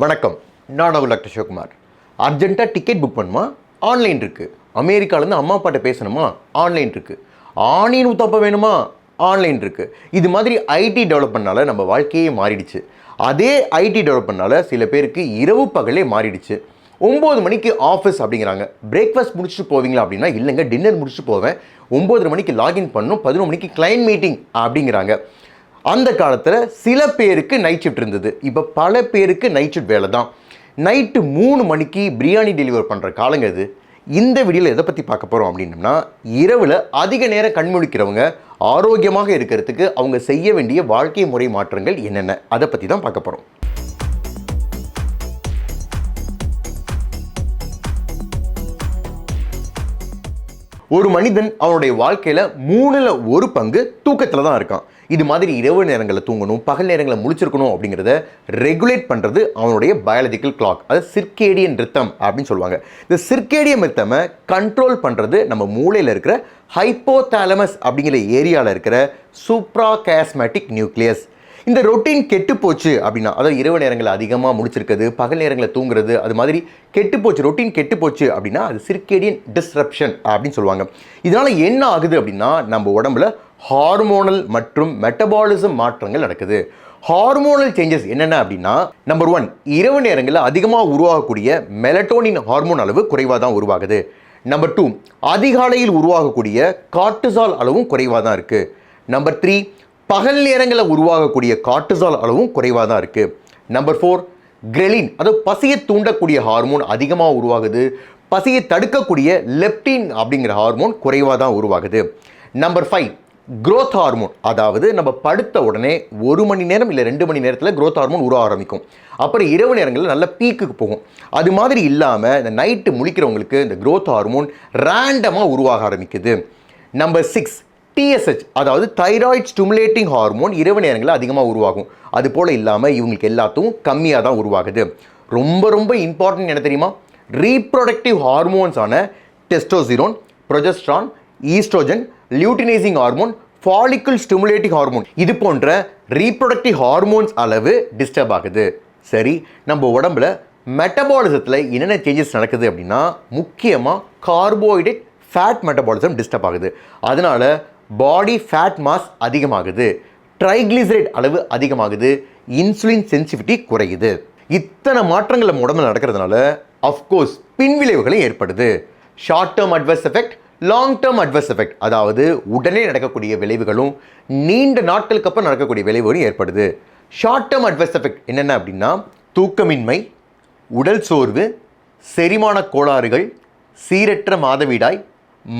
வணக்கம். நான் டாக்டர் சிவகுமார். அர்ஜென்ட்டாக டிக்கெட் புக் பண்ணுமா? ஆன்லைன் இருக்குது. அமெரிக்காவிலேருந்து அம்மா அப்பாட்ட பேசணுமா? ஆன்லைன் இருக்குது. ஆணின் ஊத்தப்ப வேணுமா? ஆன்லைன் இருக்குது. இது மாதிரி ஐடி டெவலப்மெண்ட்னால நம்ம வாழ்க்கையே மாறிடுச்சு. அதே ஐடி டெவலப்மெண்ட்னால சில பேருக்கு இரவு பகலே மாறிடுச்சு. 9 மணிக்கு ஆஃபீஸ் அப்படிங்கிறாங்க. பிரேக்ஃபாஸ்ட் முடிச்சுட்டு போவீங்களா அப்படின்னா, இல்லைங்க டின்னர் முடிச்சுட்டு போவேன், 9:30 மணிக்கு லாகின் பண்ணணும், 11 மணிக்கு கிளைண்ட் மீட்டிங் அப்படிங்கிறாங்க. அந்த காலத்தில் சில பேருக்கு நைட் ஷிஃப்ட் இருந்தது. இப்போ பல பேருக்கு நைட் ஷிஃப்ட் வேலை தான். நைட்டு 3 மணிக்கு பிரியாணி டெலிவர் பண்ணுற காலங்க இது. இந்த வீடியோவில் எதை பற்றி பார்க்க போகிறோம் அப்படின்னம்னா, இரவில் அதிக நேரம் கண்முழிக்கிறவங்க ஆரோக்கியமாக இருக்கிறதுக்கு அவங்க செய்ய வேண்டிய வாழ்க்கை முறை மாற்றங்கள் என்னென்ன, அதை பற்றி தான் பார்க்க போகிறோம். ஒரு மனிதன் அவனுடைய வாழ்க்கையில் 1/3 பங்கு தூக்கத்தில் தான் இருக்கான். இது மாதிரி இரவு நேரங்களில் தூங்கணும், பகல் நேரங்களில் முழிச்சிருக்கணும் அப்படிங்கிறத ரெகுலேட் பண்ணுறது அவனுடைய பயாலஜிக்கல் கிளாக், அது சிர்கேடியன் ரித்தம் அப்படின்னு சொல்லுவாங்க. இந்த சிர்கேடியன் ரித்தமை கண்ட்ரோல் பண்ணுறது நம்ம மூளையில் இருக்கிற ஹைப்போதாலமஸ் அப்படிங்கிற ஏரியாவில் இருக்கிற சூப்ராகாஸ்மேட்டிக் நியூக்ளியஸ். இந்த ரொட்டீன் கெட்டு போச்சு அப்படின்னா, அதாவது இரவு நேரங்களில் அதிகமாக முடிச்சிருக்கிறது, பகல் நேரங்களில் தூங்குறது, அது மாதிரி கெட்டு போச்சு, ரொட்டீன் கெட்டு போச்சு அப்படின்னா அது சிர்கேடியன் டிஸ்ரப்ஷன் அப்படின்னு சொல்லுவாங்க. இதனால் என்ன ஆகுது அப்படின்னா, நம்ம உடம்புல ஹார்மோனல் மற்றும் மெட்டபாலிசம் மாற்றங்கள் நடக்குது. ஹார்மோனல் சேஞ்சஸ் என்னென்ன அப்படின்னா, நம்பர் 1, இரவு நேரங்களில் அதிகமாக உருவாகக்கூடிய மெலட்டோனின் ஹார்மோன் அளவு குறைவாக தான் உருவாகுது. நம்பர் 2, அதிகாலையில் உருவாகக்கூடிய கார்டிசால் அளவும் குறைவாக தான் இருக்குது. நம்பர் 3, பகல் நேரங்களில் உருவாகக்கூடிய கார்டிசால் அளவும் குறைவாக தான் இருக்குது. நம்பர் 4, கிரெலின், அதாவது பசியை தூண்டக்கூடிய ஹார்மோன் அதிகமாக உருவாகுது. பசியை தடுக்கக்கூடிய லெப்டின் அப்படிங்கிற ஹார்மோன் குறைவாக தான் உருவாகுது. நம்பர் 5, growth ஹார்மோன், அதாவது நம்ம படுத்த உடனே 1 மணி நேரம் இல்லை 2 மணி நேரத்தில் growth ஹார்மோன் உருவ ஆரம்பிக்கும். அப்புறம் இரவு நேரங்களில் நல்ல பீக்குக்கு போகும். அது மாதிரி இல்லாமல் இந்த நைட்டு முழிக்கிறவங்களுக்கு இந்த growth ஹார்மோன் ரேண்டமாக உருவாக ஆரம்பிக்குது. நம்பர் 6, டிஎஸ்ஹெச், அதாவது தைராய்டு ஸ்டிமுலேட்டிங் ஹார்மோன் இரவு நேரங்களில் அதிகமாக உருவாகும். அது போல் இல்லாமல் இவங்களுக்கு எல்லாத்துக்கும் கம்மியாக தான் உருவாகுது. ரொம்ப ரொம்ப இம்பார்ட்டன்ட் என்ன தெரியுமா? ரீப்ரொடக்டிவ் ஹார்மோன்ஸான testosterone, progesterone, oestrogen, luteinising hormone, follicle stimulating hormone, இது போன்ற ரீப்ரொடக்டிவ் ஹார்மோன்ஸ் அளவு டிஸ்டர்ப் ஆகுது. சரி, நம்ம உடம்புல மெட்டபாலிசத்தில் என்னென்ன சேஞ்சஸ் நடக்குது அப்படின்னா, முக்கியமாக கார்போஹைட்ரேட் ஃபேட் மெட்டபாலிசம் டிஸ்டர்ப் ஆகுது. அதனால் பாடி ஃபேட் மாஸ் அதிகமாகுது, ட்ரைக்ளிசரைட் அளவு அதிகமாகுது, இன்சுலின் சென்சிட்டிவிட்டி குறையுது. இத்தனை மாற்றங்கள் நம்ம உடம்புல நடக்கிறதுனால அஃப்கோர்ஸ் பின்விளைவுகளும் ஏற்படுது. Short term adverse effect, long term adverse effect, அதாவது உடனே நடக்கக்கூடிய விளைவுகளும் நீண்ட நாட்களுக்கு அப்புறம் நடக்கக்கூடிய விளைவுகளும் ஏற்படுது. ஷார்ட் டேர்ம் அட்வர்ஸ் எஃபெக்ட் என்னென்ன அப்படின்னா, தூக்கமின்மை, உடல் சோர்வு, செரிமான கோளாறுகள், சீரற்ற மாதவிடாய்,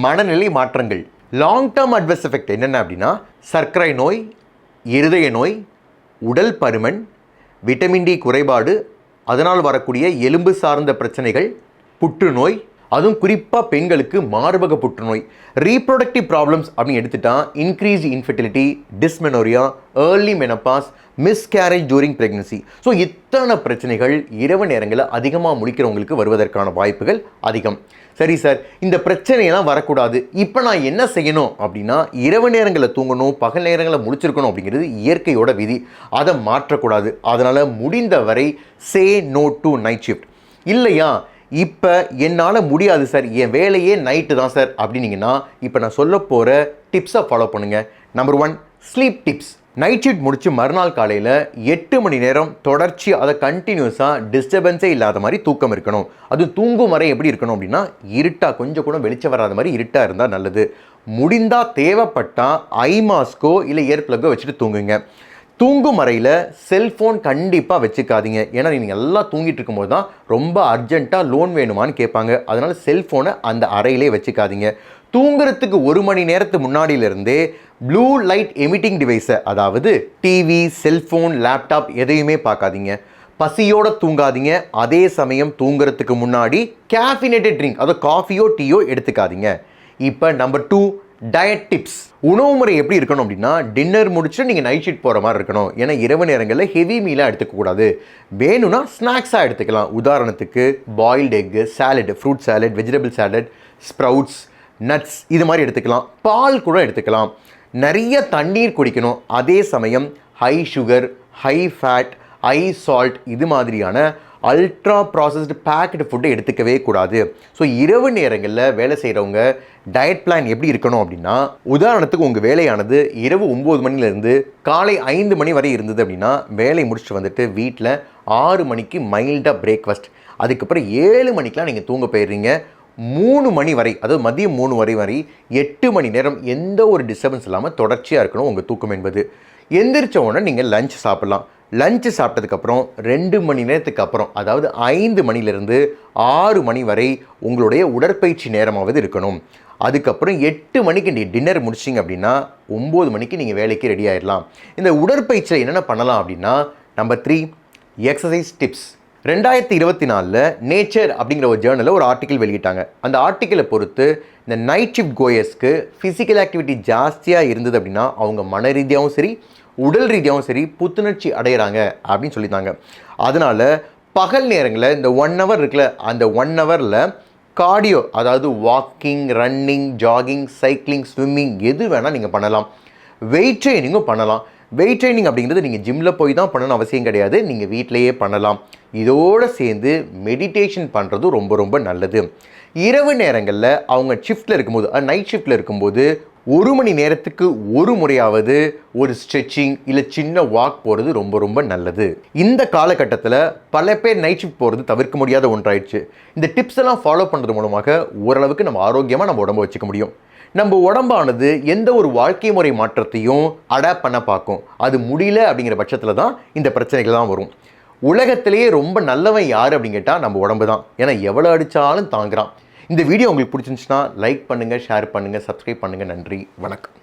மனநிலை மாற்றங்கள். லாங் டேர்ம் அட்வர்ஸ் எஃபெக்ட் என்னென்ன அப்படின்னா, சர்க்கரை நோய், இருதய நோய், உடல் பருமன், விட்டமின் டி குறைபாடு, அதனால் வரக்கூடிய எலும்பு சார்ந்த பிரச்சனைகள், புற்றுநோய், அதுவும் குறிப்பாக பெண்களுக்கு மார்பக புற்றுநோய், ரீப்ரொடக்டிவ் ப்ராப்ளம்ஸ் அப்படின்னு எடுத்துட்டா increased infertility, dysmenorrhea, early menopause, miscarriage during pregnancy. So இத்தனை பிரச்சனைகள் இரவு நேரங்களில் அதிகமாக முழிக்கிறவங்களுக்கு வருவதற்கான வாய்ப்புகள் அதிகம். சரி சார், இந்த பிரச்சனையெல்லாம் வரக்கூடாது, இப்போ நான் என்ன செய்யணும் அப்படின்னா, இரவு நேரங்களில் தூங்கணும், பகல் நேரங்களில் முழிச்சிருக்கணும் அப்படிங்கிறது இயற்கையோட விதி, அதை மாற்றக்கூடாது. அதனால் முடிந்தவரை say no to night shift. இல்லையா, இப்போ என்னால் முடியாது சார், என் வேலையே நைட்டு தான் சார் அப்படின்னீங்கன்னா, இப்போ நான் சொல்ல போகிற டிப்ஸை ஃபாலோ பண்ணுங்கள். Number 1, sleep tips. Night shift முடித்து மறுநாள் காலையில் 8 மணி நேரம் தொடர்ச்சி, அதை கண்டினியூஸாக டிஸ்டர்பன்ஸே இல்லாத மாதிரி தூக்கம் இருக்கணும். அதுவும் தூங்கும் வரை எப்படி இருக்கணும் அப்படின்னா, இருட்டாக, கொஞ்சம் கூட வெளிச்சம் வராத மாதிரி இருட்டாக இருந்தால் நல்லது. முடிந்தால் தேவைப்பட்டால் ஐ மாஸ்கோ இல்லை இயர் ப்ளக்கோ வச்சுட்டு தூங்குங்க. தூங்கும் அறையில் செல்ஃபோன் கண்டிப்பாக வச்சுக்காதீங்க. ஏன்னா நீங்கள் எல்லாம் தூங்கிட்டு இருக்கும்போது தான் ரொம்ப அர்ஜென்ட்டாக லோன் வேணுமான்னு கேட்பாங்க. அதனால் செல்ஃபோனை அந்த அறையிலே வச்சுக்காதீங்க. தூங்குறதுக்கு 1 மணி நேரத்துக்கு முன்னாடியிலிருந்தே ப்ளூ லைட் எமிட்டிங் டிவைஸை, அதாவது டிவி, செல்ஃபோன், லேப்டாப் எதையுமே பார்க்காதீங்க. பசியோடு தூங்காதீங்க. அதே சமயம் தூங்குறதுக்கு முன்னாடி கேஃபினேட்டட் ட்ரிங்க், அதாவது காஃபியோ டீயோ எடுத்துக்காதீங்க. இப்போ நம்பர் 2, டயட் டிப்ஸ். உணவு முறை எப்படி இருக்கணும் அப்படின்னா, டின்னர் முடிச்சுட்டு நீங்கள் நைட் ஷிஃப்ட் போகிற மாதிரி இருக்கணும். ஏன்னா இரவு நேரங்களில் ஹெவி மீலாக எடுத்துக்கக்கூடாது. வேணும்னா ஸ்நாக்ஸாக எடுத்துக்கலாம். உதாரணத்துக்கு boiled egg, salad, fruit salad, vegetable salad, sprouts, nuts, இது மாதிரி எடுத்துக்கலாம். பால் கூட எடுத்துக்கலாம். நிறைய தண்ணீர் குடிக்கணும். அதே சமயம் high sugar, high fat, salt இது மாதிரியான அல்ட்ரா ப்ராசஸ்டு பேக்கெட் ஃபுட்டை எடுத்துக்கவே கூடாது. ஸோ இரவு நேரங்களில் வேலை செய்கிறவங்க டயட் பிளான் எப்படி இருக்கணும் அப்படின்னா, உதாரணத்துக்கு உங்கள் வேலையானது இரவு 9 மணிலேருந்து காலை 5 மணி வரை இருந்தது அப்படின்னா, வேலை முடிச்சுட்டு வந்துட்டு வீட்டில் 6 மணிக்கு மைல்டாக பிரேக்ஃபாஸ்ட், அதுக்கப்புறம் 7 மணிக்கெலாம் நீங்கள் தூங்க போயிடுறீங்க. 3 மணி வரை, அதாவது மதியம் 3 வரை 8 மணி நேரம் எந்த ஒரு டிஸ்டர்பன்ஸ் இல்லாமல் தொடர்ச்சியாக இருக்கணும் உங்கள் தூக்கம் என்பது. எந்திரிச்ச உடனே நீங்கள் லஞ்ச் சாப்பிட்லாம். லஞ்சு சாப்பிட்டதுக்கப்புறம் 2 மணி நேரத்துக்கு அப்புறம், அதாவது 5 மணிலேருந்து 6 மணி வரை உங்களுடைய உடற்பயிற்சி நேரமாவது இருக்கணும். அதுக்கப்புறம் 8 மணிக்கு டின்னர் முடிச்சிங்க அப்படின்னா 9 மணிக்கு நீங்கள் வேலைக்கு ரெடி ஆகிடலாம். இந்த உடற்பயிற்சியில் என்னென்ன பண்ணலாம் அப்படின்னா, நம்பர் 3 எக்ஸசைஸ் டிப்ஸ். 2024 நேச்சர் அப்படிங்கிற ஒரு ஜேர்னலில் ஒரு ஆர்டிக்கல் வெளியிட்டாங்க. அந்த ஆர்டிக்கலை பொறுத்து இந்த நைட் ஷிஃப்ட் கோயர்ஸ்க்கு ஃபிசிக்கல் ஆக்டிவிட்டி ஜாஸ்தியாக இருந்தது அப்படின்னா அவங்க மன ரீதியாகவும் சரி உடல் ரீதியாகவும் சரி புத்துணர்ச்சி அடைகிறாங்க அப்படின்னு சொல்லியிருந்தாங்க. அதனால் பகல் நேரங்களில் இந்த 1 ஹவர் இருக்குல்ல, அந்த 1 ஹவரில் கார்டியோ, அதாவது walking, running, jogging, cycling, swimming எது வேணால் நீங்கள் பண்ணலாம். வெயிட் ட்ரைனிங்கும் பண்ணலாம். வெயிட் ட்ரைனிங் அப்படிங்கிறது நீங்கள் ஜிம்மில் போய் தான் பண்ணணும்னு அவசியம் கிடையாது, நீங்கள் வீட்டிலையே பண்ணலாம். இதோடு சேர்ந்து மெடிடேஷன் பண்ணுறதும் ரொம்ப ரொம்ப நல்லது. இரவு நேரங்களில் அவங்க ஷிஃப்ட்டில் இருக்கும்போது, நைட் ஷிஃப்ட்டில் இருக்கும்போது 1 மணி நேரத்துக்கு ஒரு முறையாவது ஒரு ஸ்ட்ரெச்சிங் இல்லை சின்ன வாக் போகிறது ரொம்ப ரொம்ப நல்லது. இந்த காலகட்டத்தில் பல பேர் நைட் ஷிஃப்ட் போகிறது தவிர்க்க முடியாத ஒன்றாயிடுச்சு. இந்த டிப்ஸ் எல்லாம் ஃபாலோ பண்ணுறது மூலமாக ஓரளவுக்கு நம்ம ஆரோக்கியமாக நம்ம உடம்பை வச்சுக்க முடியும். நம்ம உடம்பானது எந்த ஒரு வாழ்க்கை முறை மாற்றத்தையும் அடாப்ட் பண்ண பார்க்கும். அது முடியல அப்படிங்கிற பட்சத்தில் தான் இந்த பிரச்சனைகள் தான் வரும். உலகத்திலேயே ரொம்ப நல்லவன் யார் அப்படின்னு கேட்டால் நம்ம உடம்பு தான். ஏன்னா எவ்வளோ அடித்தாலும் தாங்குறான். இந்த வீடியோ உங்களுக்கு பிடிச்சிருந்துச்சுன்னா லைக் பண்ணுங்கள், ஷேர் பண்ணுங்கள், சப்ஸ்கிரைப் பண்ணுங்கள். நன்றி, வணக்கம்.